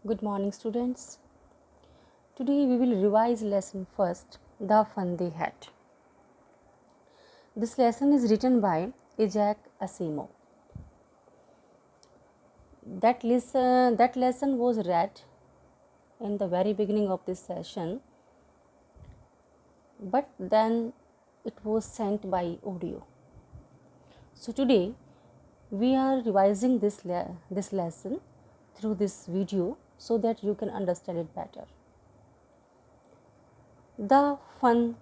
Good morning, students. Today we will revise lesson first, The Fun They Had. This lesson is written by Isaac Asimov. That lesson was read in the very beginning of this session, but then it was sent by audio. So today we are revising this lesson through this video so that you can understand it better. The Fun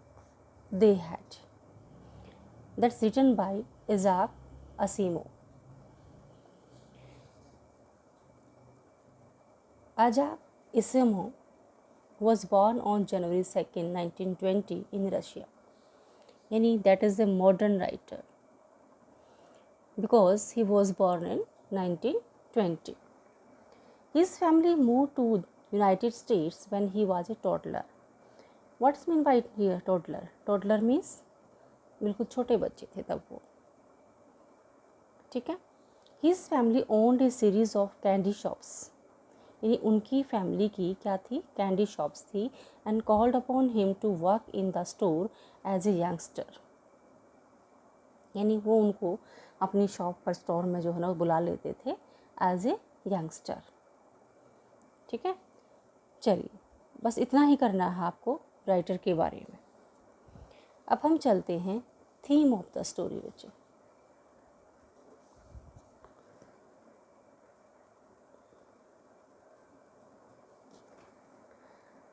They Had. That's written by Isaac Asimov. Isaac Asimov was born on January 2nd, 1920 in Russia. Yani that is a modern writer because he was born in 1920. His family moved to United States when he was a toddler. What's mean by here toddler? Toddler means बिल्कुल छोटे बच्चे थे तब वो. ठीक है. His family owned a series of candy shops. यानी उनकी फैमिली की क्या थी, कैंडी शॉप्स थी, and called upon him to work in the store as a youngster. यानी वो उनको अपनी शॉप पर स्टोर में जो है ना वो बुला लेते थे एज ए यंगस्टर. ठीक है, चलिए बस इतना ही करना है आपको राइटर के बारे में. अब हम चलते हैं theme of the story which.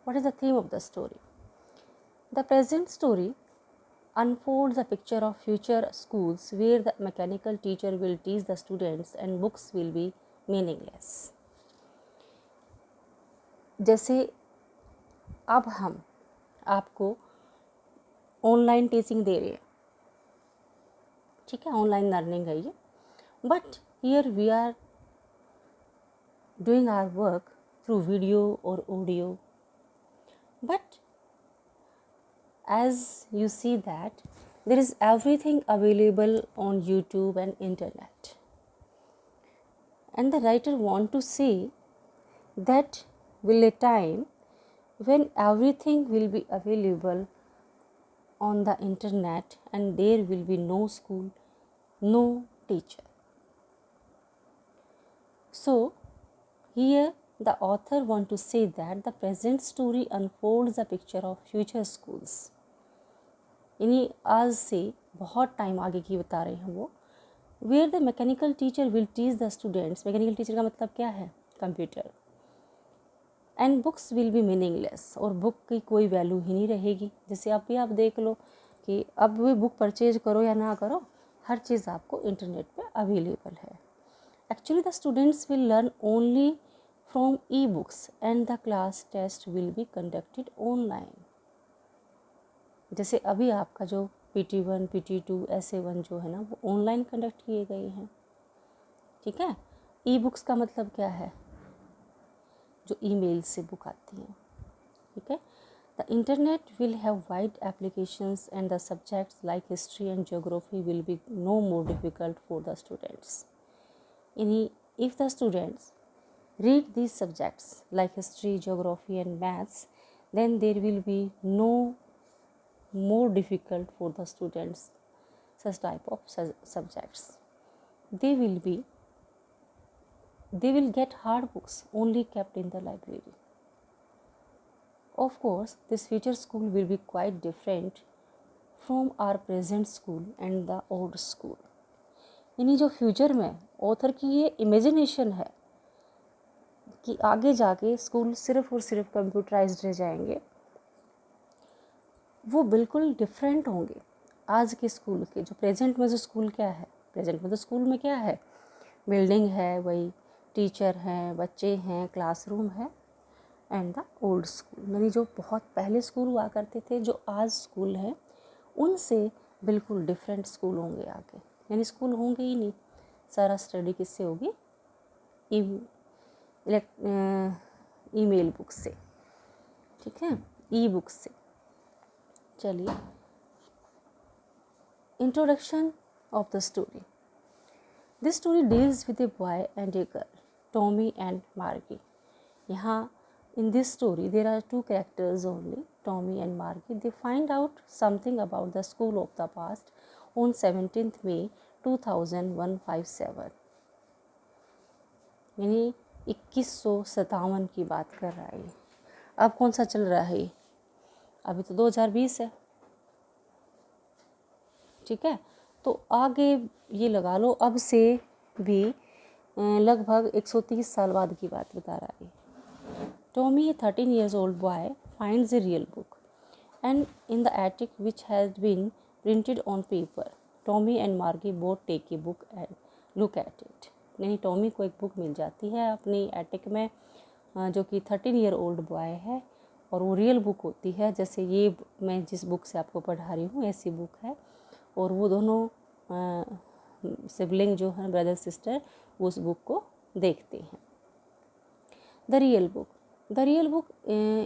What is the theme of the story? The present story unfolds a picture of future schools where the mechanical teacher will teach the students and books will be meaningless. जैसे अब हम आपको online teaching दे रहे हैं, ठीक है, online learning है ये, but here we are doing our work through video और audio. But as you see that there is everything available on YouTube and internet, and the writer want to say that will a time when everything will be available on the internet and there will be no school, no teacher. So here the author want to say that the present story unfolds a picture of future schools. यानी आज से बहुत time आगे की बता रहे हैं वो. Where the mechanical teacher will teach the students. Mechanical teacher का मतलब क्या है, computer. And books will be meaningless, और बुक की कोई वैल्यू ही नहीं रहेगी. जैसे आप भी आप देख लो कि अब भी बुक परचेज करो या ना करो, हर चीज़ आपको इंटरनेट पे अवेलेबल है. Actually the students will learn only from e-books and the class test will be conducted online. जैसे अभी आपका जो PT1, PT2, SA1 जो है ना वो ऑनलाइन कंडक्ट किए गए हैं. ठीक है. ई बुक्स का मतलब क्या है, जो ईमेल से बुक आती हैं. ठीक है. The internet will have wide applications and the subjects like history and geography will be no more difficult for the students. यानी if the students read these subjects like history, geography and maths, then there will be no more difficult for the students such type of subjects. They will get hard books only kept in the library. Of course, this future school will be quite different from our present school and the old school. यानी जो future में author की ये imagination है कि आगे जाके school सिर्फ और सिर्फ कंप्यूटराइज्ड रह जाएंगे, वो बिल्कुल डिफरेंट होंगे आज के स्कूल के. जो प्रेजेंट में जो स्कूल क्या है, प्रेजेंट में तो स्कूल में क्या है, बिल्डिंग है, वही टीचर हैं, बच्चे हैं, क्लासरूम है, एंड द ओल्ड स्कूल. यानी जो बहुत पहले स्कूल हुआ करते थे, जो आज स्कूल हैं, उनसे बिल्कुल डिफरेंट स्कूल होंगे आगे. यानी स्कूल होंगे ही नहीं, सारा स्टडी किससे होगी, ईमेल बुक से. ठीक है, ई बुक से. चलिए, introduction of the story. This story deals with a boy and a girl, Tommy and मार्गी. यहाँ in this story there are two characters only, Tommy and Margie. They find out something about the school of the past on 17th May 2157, यानी 2157 की बात कर रहा है। अब कौन सा चल रहा है? अभी तो 2020 है, ठीक है। तो आगे ये लगा लो, अब से भी लगभग 130 साल बाद की बात बता रहा है। Tommy, a 13 years old boy, finds a real book and in the attic which has been printed on paper. Tommy and Margie both take a book and look at it. यानी टॉमी को एक book मिल जाती है अपनी attic में, जो कि 13 year old boy है, और वो रियल बुक होती है। जैसे ये मैं जिस बुक से आपको पढ़ा रही हूँ ऐसी बुक है, और वो दोनों सिबलिंग जो है, ब्रदर सिस्टर, उस बुक को देखते हैं। The real book, the real book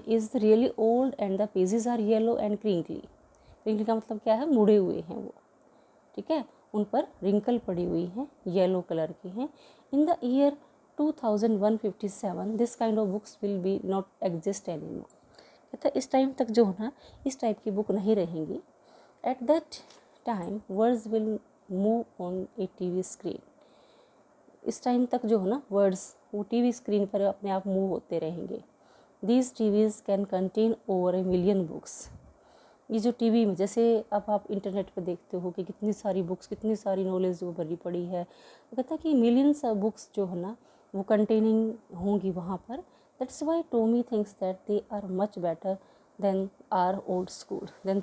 is really old and the pages are yellow and crinkly. crinkly का मतलब क्या है? मुड़े हुए हैं वो, ठीक है, उन पर रिंकल पड़ी हुई हैं, येलो कलर की हैं। In the year 2157 this kind of books will B not exist anymore. कहता है इस टाइम तक जो है ना, इस टाइप की बुक नहीं रहेंगी। At that time words will move on A TV screen. इस टाइम तक जो है ना, वर्ड्स वो टीवी स्क्रीन पर अपने आप मूव होते रहेंगे। These TVs can contain over a million books. ये जो टीवी में, जैसे अब आप इंटरनेट पर देखते हो कि कितनी सारी बुक्स, कितनी सारी नॉलेज वो भरी पड़ी है, तो कहता है कि मिलियंस ऑफ बुक्स जो है ना वो कंटेनिंग होंगी वहाँ पर। That's why Tommy thinks that they are much better than the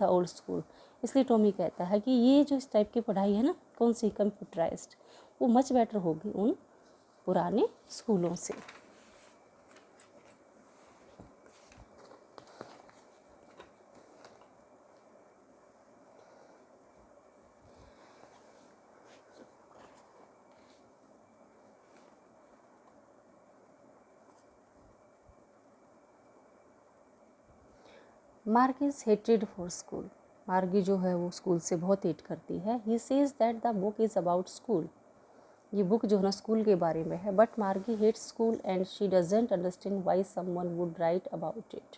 old school. इसलिए टॉमी कहता है कि ये जो इस टाइप की पढ़ाई है ना, कौन सी, कंप्यूटराइज्ड, वो मच बेटर होगी उन पुराने स्कूलों से। मार्गीज हेटेड फॉर स्कूल। मार्गी जो है वो स्कूल से बहुत हेट करती है। He says that the book is about school. ये बुक जो है ना स्कूल के बारे में है। But Margie hates school and she doesn't understand why someone would write about it.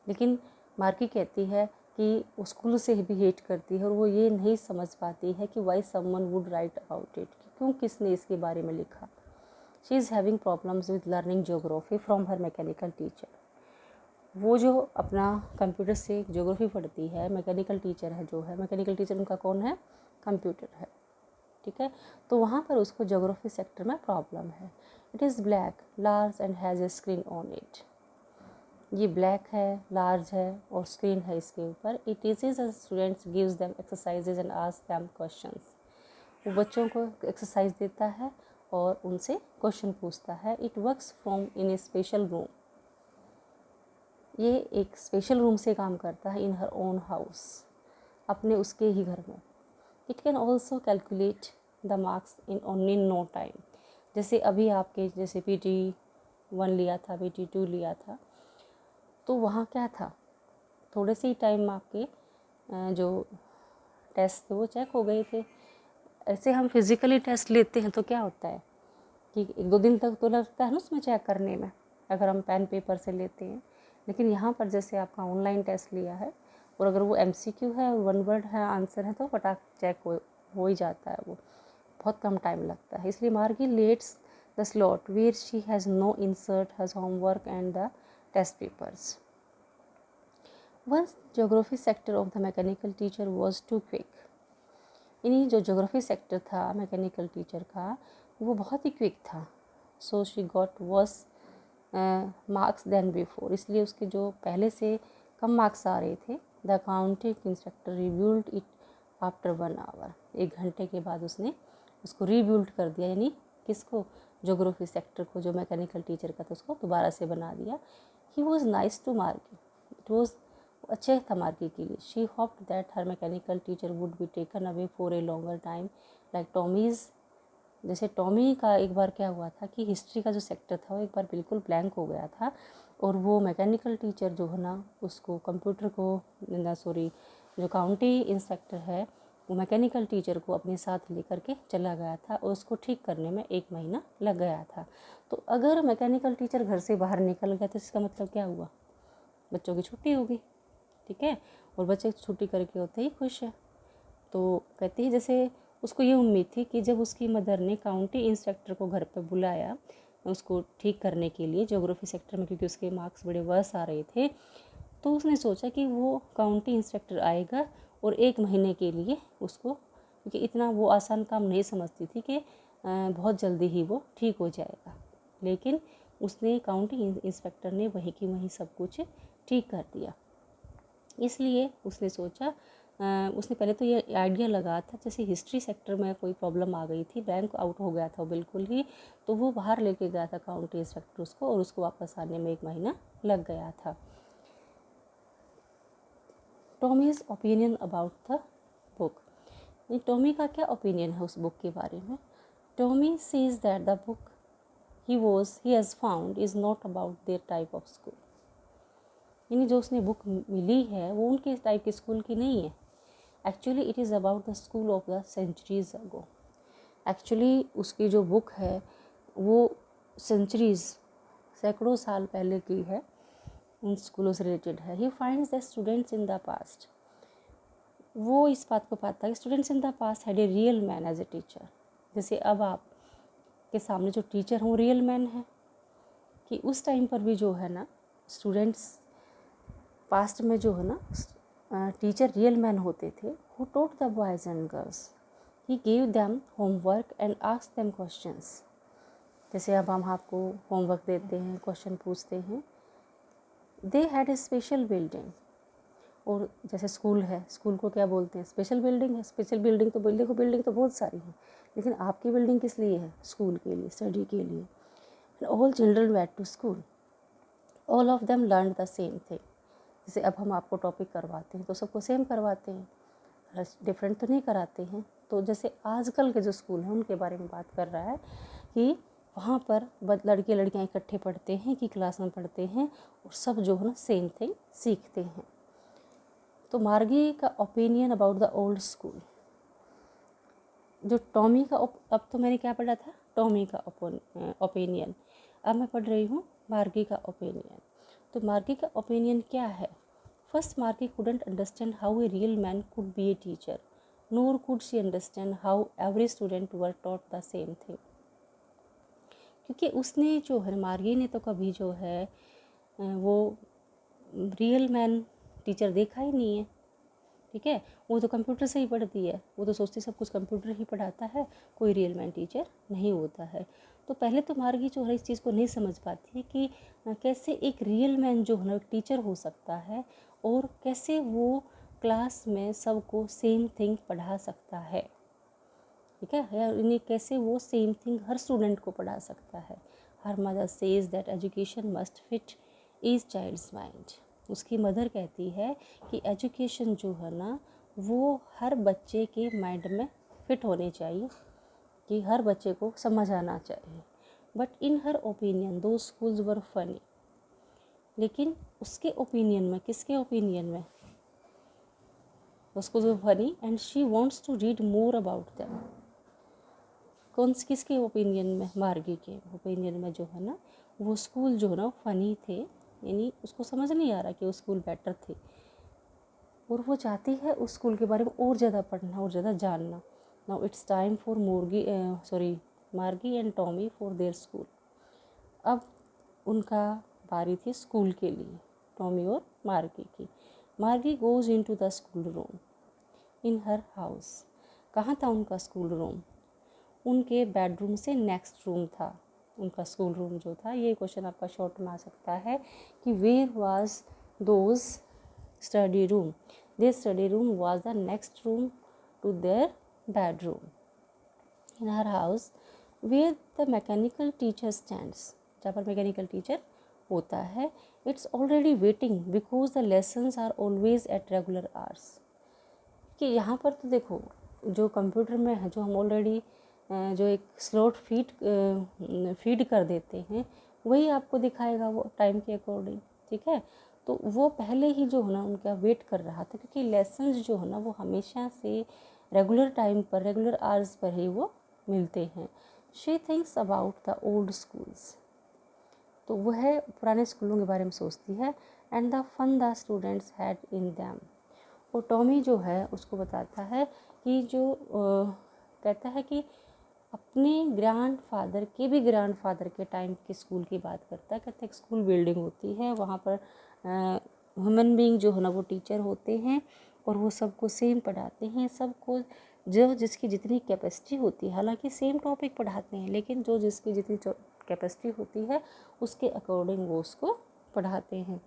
लेकिन मार्गी कहती है कि वो स्कूल से भी हेट करती है, और वो ये नहीं समझ पाती है कि why someone would write about it, क्यों किसने इसके बारे में लिखा। She is having problems with learning geography from her mechanical teacher. वो जो अपना कंप्यूटर से ज्योग्राफी पढ़ती है, मैकेनिकल टीचर है जो है, मैकेनिकल टीचर उनका कौन है? कंप्यूटर है, ठीक है। तो वहाँ पर उसको ज्योग्राफी सेक्टर में प्रॉब्लम है। It is black, large and has a screen on it. ये ब्लैक है, लार्ज है और स्क्रीन है इसके ऊपर। It teaches students, gives them exercises and ask them questions. वो बच्चों को एक्सरसाइज देता है और उनसे क्वेश्चन पूछता है। It works from in A special room. ये एक स्पेशल रूम से काम करता है। इन हर ओन हाउस, अपने उसके ही घर में। It can also calculate the marks in no time. जैसे अभी आपके जैसे PT1 लिया था, PT2 लिया था, तो वहाँ क्या था, थोड़े से ही टाइम में आपके जो टेस्ट थे वो चेक हो गए थे। ऐसे हम फिज़िकली टेस्ट लेते हैं तो क्या होता है कि 1-2 दिन तक तो लगता है ना उसमें चेक करने में, अगर हम पेन पेपर से लेते हैं। लेकिन यहाँ पर जैसे आपका ऑनलाइन टेस्ट लिया है, और अगर वो MCQ है, 1 वर्ड है, आंसर है, तो फटाक चेक हो ही जाता है, वो बहुत कम टाइम लगता है। इसलिए Margie lets the slot where she has no insert has homework and the test papers. Once geography sector of the mechanical teacher was too quick. यानी जो ज्योग्राफी सेक्टर था मैकेनिकल टीचर का, वो बहुत ही क्विक था। So she got worse marks then before. इसलिए उसके जो पहले से कम मार्क्स आ रहे थे। The accounting instructor reviewed it after 1 hour. 1 घंटे के बाद उसने उसको रिव्यूल्ड कर दिया, यानी किसको? ज्योग्राफी सेक्टर को, जो मैकेनिकल टीचर का था, उसको दोबारा से बना दिया। He was nice to Margie. It was अच्छे था मार्गी के लिए। She hoped that her mechanical teacher would be taken away for a longer time like Tommy's. जैसे टॉमी का एक बार क्या हुआ था कि हिस्ट्री का जो सेक्टर था वो एक बार बिल्कुल ब्लैंक हो गया था, और वो मैकेनिकल टीचर जो है ना उसको कंप्यूटर को, सॉरी, जो काउंटी इंस्पेक्टर है वो मैकेनिकल टीचर को अपने साथ लेकर के चला गया था और उसको ठीक करने में 1 महीना लग गया था। तो अगर मैकेनिकल टीचर घर से बाहर निकल गया तो इसका मतलब क्या हुआ, बच्चों की छुट्टी होगी, ठीक है, और बच्चे छुट्टी करके होते ही खुश है। तो कहते हैं जैसे उसको ये उम्मीद थी कि जब उसकी मदर ने काउंटी इंस्पेक्टर को घर पर बुलाया उसको ठीक करने के लिए ज्योग्राफी सेक्टर में, क्योंकि उसके मार्क्स बड़े वर्स आ रहे थे, तो उसने सोचा कि वो काउंटी इंस्पेक्टर आएगा और 1 महीने के लिए उसको, क्योंकि इतना वो आसान काम नहीं समझती थी कि बहुत जल्दी ही वो ठीक हो जाएगा, लेकिन उसने काउंटी इंस्पेक्टर ने वहीं की वहीं सब कुछ ठीक कर दिया। इसलिए उसने सोचा, उसने पहले तो ये आइडिया लगा था जैसे हिस्ट्री सेक्टर में कोई प्रॉब्लम आ गई थी, रैंक आउट हो गया था वो बिल्कुल ही, तो वो बाहर लेके गया था काउंटी इंस्पेक्टर उसको, और उसको वापस आने में 1 महीना लग गया था। Tommy's opinion about the book. Tommy का क्या ओपिनियन है उस बुक के बारे में? Tommy says that the book he has found is not about their type of school। यानी जो उसने बुक मिली है वो उनके टाइप के स्कूल की नहीं है। Actually it is about the school of the centuries ago. Actually उसकी जो बुक है वो सेंचुरीज, सैकड़ों साल पहले की है, उन स्कूलों से रिलेटेड है। He finds the students in the past. वो इस बात को पाता है कि students in the past had a real man as a teacher. जैसे अब आप के सामने जो टीचर हैं वो रियल मैन है, कि उस टाइम पर भी जो है ना स्टूडेंट्स पास्ट में जो है ना टीचर रियल मैन होते थे। Who taught the boys and girls, he gave them homework and asked them questions. जैसे अब हम आपको होमवर्क देते हैं, क्वेश्चन पूछते हैं। They had a special building, और जैसे स्कूल है, स्कूल को क्या बोलते हैं, स्पेशल बिल्डिंग है। स्पेशल बिल्डिंग तो बिल्डिंग तो बहुत सारी है, लेकिन आपकी बिल्डिंग किस लिए है? स्कूल के लिए, स्टडी के लिए। All children went to school, all of them learn the same thing. जैसे अब हम आपको टॉपिक करवाते हैं तो सबको सेम करवाते हैं, डिफरेंट तो नहीं कराते हैं। तो जैसे आजकल के जो स्कूल हैं उनके बारे में बात कर रहा है कि वहाँ पर लड़के लड़कियाँ इकट्ठे पढ़ते हैं, कि क्लास में पढ़ते हैं और सब जो है ना सेम थिंग सीखते हैं। तो मार्गी का opinion about the old school. जो टॉमी का अब तो मैंने क्या पढ़ा था, टॉमी का ओपिनियन। अब मैं पढ़ रही हूँ मार्गी का ओपिनियन। तो मार्गी का ओपिनियन क्या है? फर्स्ट, मार्गी couldn't understand how a real man could be a teacher, nor could she understand how every student were taught the same thing। क्योंकि उसने जो है, मार्गी ने तो कभी जो है वो रियल मैन टीचर देखा ही नहीं है, ठीक है। वो तो कंप्यूटर से ही पढ़ती है, वो तो सोचती सब कुछ कंप्यूटर ही पढ़ाता है, कोई रियल मैन टीचर नहीं होता है। तो पहले तो मार्गी जो है इस चीज़ को नहीं समझ पाती कि कैसे एक रियल मैन जो है ना टीचर हो सकता है, और कैसे वो क्लास में सबको सेम थिंग पढ़ा सकता है, ठीक है, या इन्हें कैसे वो सेम थिंग हर स्टूडेंट को पढ़ा सकता है। Her mother says that education must fit each child's mind. उसकी मदर कहती है कि एजुकेशन जो है ना वो हर बच्चे के माइंड में फिट होने चाहिए, कि हर बच्चे को समझ आना चाहिए। But in her opinion the schools were funny. लेकिन उसके ओपिनियन में, किसके ओपिनियन में, उसको जो funny, and she wants to read more about them. किसके ओपिनियन में? मार्गी के ओपिनियन में जो है ना वो स्कूल जो है ना फनी थे, यानी उसको समझ नहीं आ रहा कि वो स्कूल बेटर थे, और वो चाहती है उस स्कूल के बारे में और ज़्यादा पढ़ना और ज़्यादा जानना। नाउ इट्स टाइम फॉर मार्गी and Tommy for their school. अब उनका बारी थी स्कूल के लिए, टॉमी और मार्गी की। Margie goes into the school room in her house. कहाँ था उनका स्कूल रूम? उनके बेडरूम से नेक्स्ट रूम था उनका स्कूल रूम जो था। ये क्वेश्चन आपका शॉर्ट में आ सकता है कि where was those study room. There study room was the next room to their bedroom in her house where the mechanical teacher stands. जहाँ पर मैकेनिकल टीचर होता है, it's already waiting because the lessons are always at regular hours. कि यहाँ पर तो देखो जो कंप्यूटर में है, जो हम ऑलरेडी जो एक स्लॉट फीड कर देते हैं वही आपको दिखाएगा वो टाइम के अकॉर्डिंग, ठीक है। तो वो पहले ही जो है ना उनका वेट कर रहा था, क्योंकि लेसन्स जो है ना वो हमेशा से रेगुलर टाइम पर, रेगुलर आवर्स पर ही वो मिलते हैं। She thinks about the old schools, तो वह पुराने स्कूलों के बारे में सोचती है। And the fun the students had in them, और टॉमी जो है उसको बताता है कि जो कहता है कि अपने ग्रैंडफादर के टाइम के स्कूल की बात करता है। कहता है स्कूल बिल्डिंग होती है, वहाँ पर ह्यूमन बीइंग जो है ना वो टीचर होते हैं और वो सबको सेम पढ़ाते हैं, सबको जो जिसकी जितनी कैपेसिटी होती है, हालांकि सेम टॉपिक पढ़ाते हैं लेकिन जो जिसकी जितनी कैपेसिटी होती है उसके अकॉर्डिंग वो उसको पढ़ाते हैं,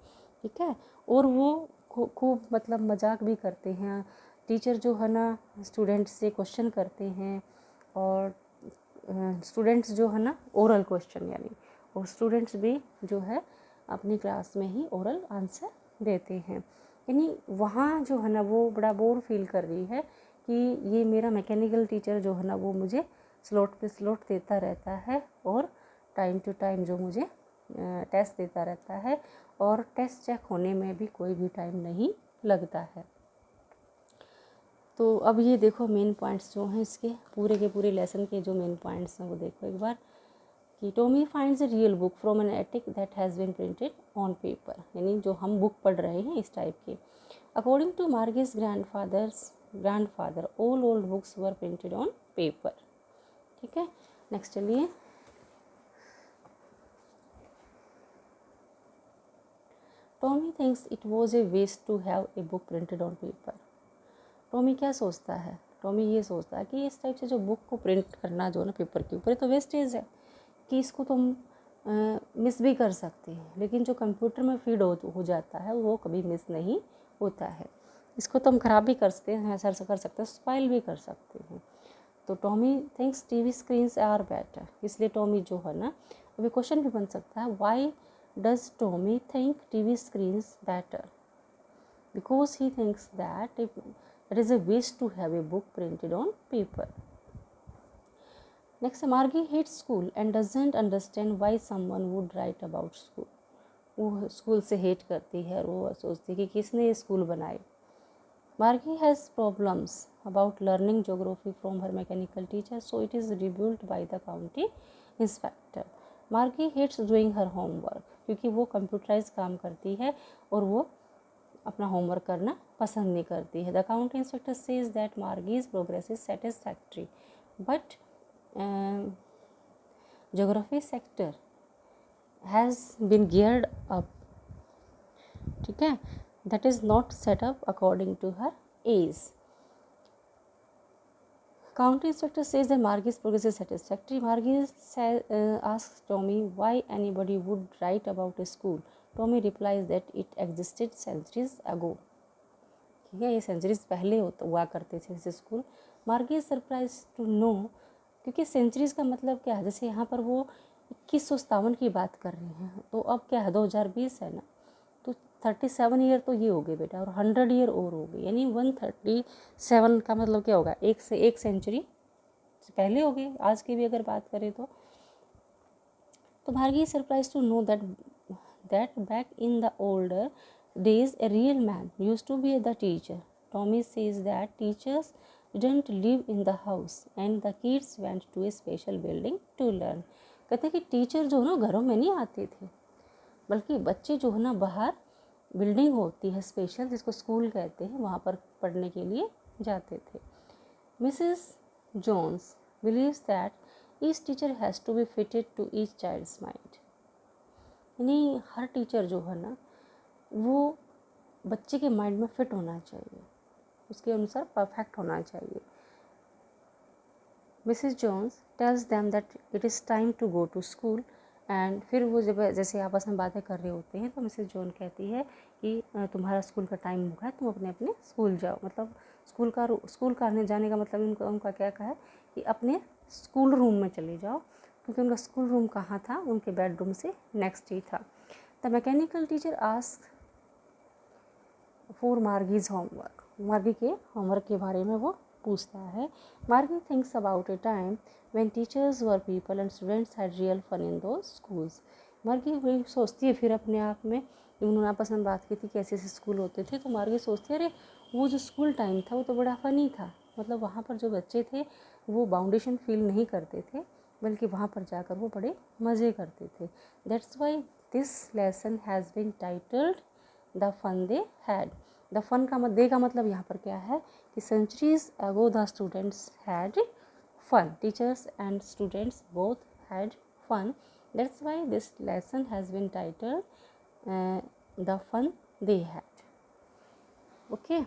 ठीक है। और वो खूब मतलब मजाक भी करते हैं। टीचर जो है ना स्टूडेंट्स से क्वेश्चन करते हैं और स्टूडेंट्स जो है ना ओरल क्वेश्चन यानी, और स्टूडेंट्स भी जो है अपनी क्लास में ही ओरल आंसर देते हैं। यानी वहाँ जो है ना वो बड़ा बोर फील कर रही है कि ये मेरा मैकेनिकल टीचर जो है ना वो मुझे स्लॉट पे स्लॉट देता रहता है और टाइम टू टाइम जो मुझे टेस्ट देता रहता है, और टेस्ट चेक होने में भी कोई भी टाइम नहीं लगता है। तो अब ये देखो मेन पॉइंट्स जो हैं इसके पूरे के पूरे लेसन के जो मेन पॉइंट्स हैं वो देखो एक बार कि Tommy finds a real book from an attic that has been printed on paper, यानी जो हम बुक पढ़ रहे हैं इस टाइप के। According to Margie's grandfather all old books were printed on paper, ठीक है। नेक्स्ट चलिए, Tommy thinks it was a waste to have a book printed on paper. Tommy क्या सोचता है, टॉमी ये सोचता है कि इस टाइप से जो बुक को प्रिंट करना जो है ना पेपर के ऊपर, तो वेस्टेज है कि इसको तुम मिस भी कर सकते हैं, लेकिन जो कंप्यूटर में फीड हो जाता है वो कभी मिस नहीं होता है। इसको तुम खराब भी कर सकते हैं, ऐसा कर सकते हैं, स्पाइल भी कर सकते हैं। तो Tommy thinks TV screens are better, इसलिए टॉमी जो है ना, अभी क्वेश्चन भी बन सकता है, why does Tommy think TV screens better? Because he thinks that it is a waste to have a book printed on paper. Next, Margie hates school and doesn't understand why someone would write about school. वो school से hate करती है और वो सोचती है कि किसने ये स्कूल बनाए। Margie has problems about learning geography from her mechanical teacher, so it is rebuilt by the county inspector. Margie hates doing her homework क्योंकि वो कंप्यूटराइज काम करती है और वो अपना होमवर्क करना पसंद नहीं करती है। The county inspector says that Margie's progress is satisfactory but geography sector has been geared up, ठीक है, that is not set up according to her age. County inspector says that Margie's progress is satisfactory. Margie's asks Tommy why anybody would write about a school. Tommy replies that it existed centuries ago, ठीक है, ये centuries पहले हुआ करते थे जैसे school. मार्गी surprise to no, क्योंकि सेंचुरीज का मतलब क्या है, जैसे यहाँ पर वो 2157 की बात कर रहे हैं, तो अब क्या है 2020 है ना, तो 37 ईयर तो ये हो गए बेटा, और 100 ईयर और हो गए, यानी 137 का मतलब क्या होगा, एक से एक सेंचुरी पहले हो गए आज की भी अगर बात करें तो Margie surprise to know that back in the older days a real man used to be the teacher. Tommy says that teachers didn't live in the house and the kids went to a special building to learn. कहते हैं कि teacher जो है ना घरों में नहीं आते थे, बल्कि बच्चे जो है ना बाहर बिल्डिंग होती है स्पेशल जिसको स्कूल कहते हैं, वहाँ पर पढ़ने के लिए जाते थे। Mrs Jones believes that each teacher has to be fitted to each child's mind, यानी हर टीचर जो है ना वो बच्चे के माइंड में फिट होना चाहिए, उसके अनुसार परफेक्ट होना चाहिए। Mrs Jones tells them that it is time to go to school, and फिर वो जब जैसे आपस में बातें कर रहे होते हैं तो मिसेस जॉन कहती है कि तुम्हारा स्कूल का टाइम हो गया, तुम अपने अपने स्कूल जाओ। मतलब स्कूल का आने जाने का मतलब उनका क्या है कि अपने स्कूल रूम में चले जाओ, क्योंकि उनका स्कूल रूम कहाँ था, उनके बेडरूम से नेक्स्ट ही था। The mechanical teacher ask for Margie's homework, Margie के होमवर्क के बारे में वो पूछता है। Margie thinks about a time when teachers were people and students had real fun in those schools. Margie वही सोचती है फिर अपने आप में, उन्होंने आपस में बात की थी कैसे ऐसे स्कूल होते थे, तो मार्गी सोचती है अरे वो जो स्कूल टाइम था वो तो बड़ा फ़नी था, मतलब वहाँ पर जो बच्चे थे वो बाउंडेशन फील नहीं करते थे, बल्कि वहाँ पर जाकर वो बड़े मज़े करते थे। That's why this lesson has been titled the fun they had. The fun का दे का मतलब यहाँ पर क्या है कि centuries ago the students had fun, teachers and students both had fun. That's why this lesson has been titled the fun they had. Okay.